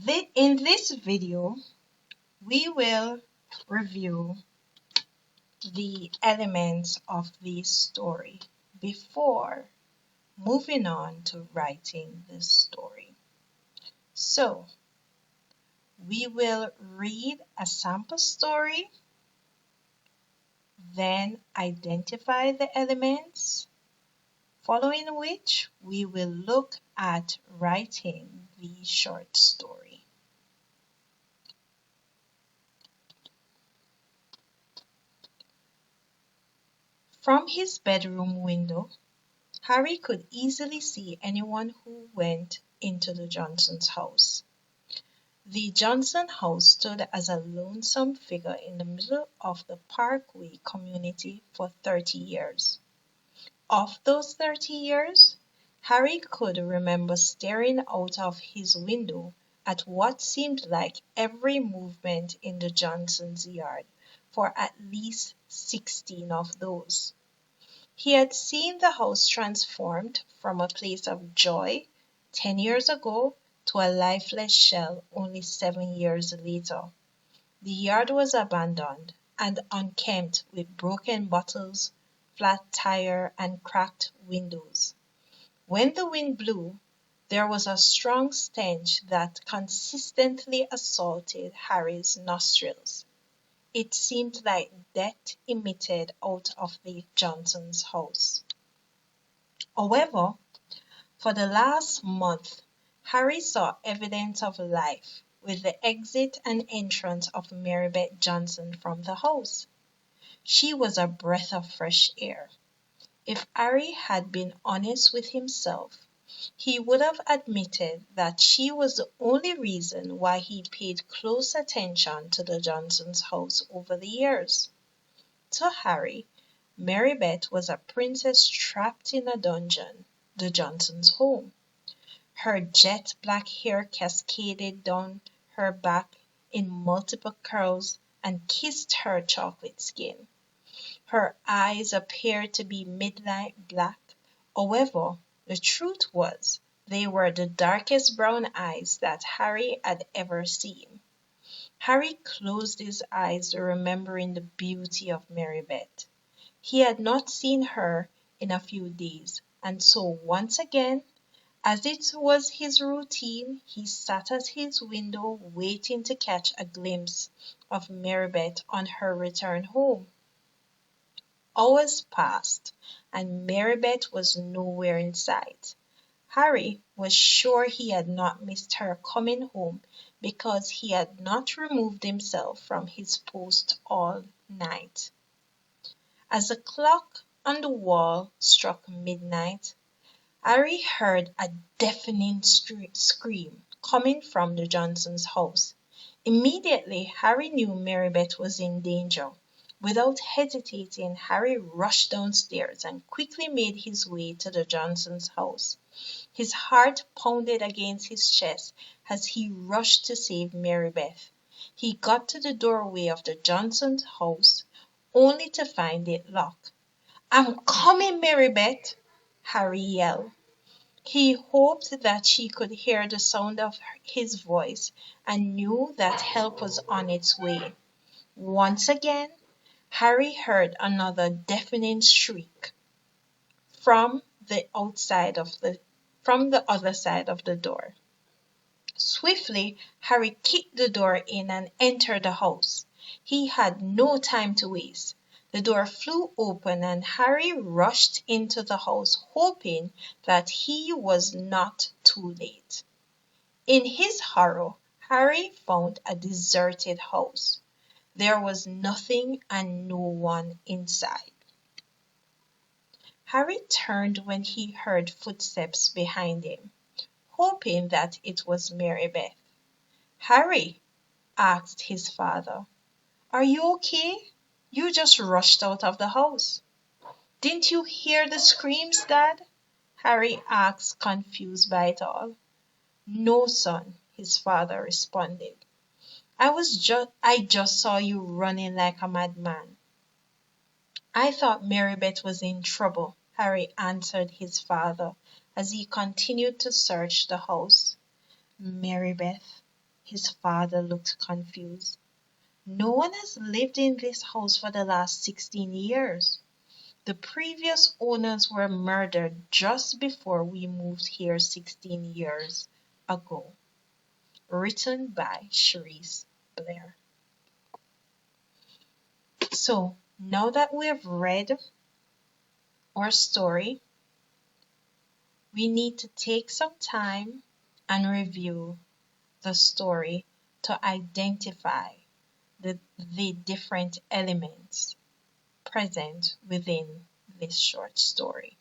In this video, we will review the elements of the story before moving on to writing the story. So, we will read a sample story, then identify the elements, following which we will look at writing the short story. From his bedroom window, Harry could easily see anyone who went into the Johnsons' house. The Johnson house stood as a lonesome figure in the middle of the Parkway community for 30 years. Of those 30 years, Harry could remember staring out of his window at what seemed like every movement in the Johnsons' yard for at least 16 of those. He had seen the house transformed from a place of joy 10 years ago to a lifeless shell only 7 years later. The yard was abandoned and unkempt with broken bottles, flat tire, and cracked windows. When the wind blew, there was a strong stench that consistently assaulted Harry's nostrils. It seemed like death emitted out of the Johnsons' house. However, for the last month, Harry saw evidence of life with the exit and entrance of Mary Beth Johnson from the house. She was a breath of fresh air. If Harry had been honest with himself, he would have admitted that she was the only reason why he paid close attention to the Johnsons' house over the years. To Harry, Mary Beth was a princess trapped in a dungeon, the Johnsons' home. Her jet black hair cascaded down her back in multiple curls and kissed her chocolate skin. Her eyes appeared to be midnight black. However, the truth was, they were the darkest brown eyes that Harry had ever seen. Harry closed his eyes, remembering the beauty of Mary Beth. He had not seen her in a few days, and so once again, as it was his routine, he sat at his window waiting to catch a glimpse of Mary Beth on her return home. Hours passed, and Mary Beth was nowhere in sight. Harry was sure he had not missed her coming home because he had not removed himself from his post all night. As the clock on the wall struck midnight, Harry heard a deafening scream coming from the Johnsons' house. Immediately, Harry knew Mary Beth was in danger. Without hesitating, Harry rushed downstairs and quickly made his way to the Johnsons' house. His heart pounded against his chest as he rushed to save Mary Beth. He got to the doorway of the Johnsons' house, only to find it locked. "I'm coming, Mary Beth," Harry yelled. He hoped that she could hear the sound of his voice and knew that help was on its way. Once again, Harry heard another deafening shriek from the other side of the door. Swiftly, Harry kicked the door in and entered the house. He had no time to waste. The door flew open and Harry rushed into the house, hoping that he was not too late. In his horror, Harry found a deserted house. There was nothing and no one inside. Harry turned when he heard footsteps behind him, hoping that it was Mary Beth. "Harry," asked his father, "are you okay? You just rushed out of the house." "Didn't you hear the screams, Dad?" Harry asked, confused by it all. "No, son," his father responded. I just saw you running like a madman." "I thought Mary Beth was in trouble," Harry answered his father as he continued to search the house. "Mary Beth," His father looked confused. No one has lived in this house for the last 16 years. The previous owners were murdered just before we moved here 16 years ago. Written by Cherise Blair. So, now that we have read our story, we need to take some time and review the story to identify the different elements present within this short story.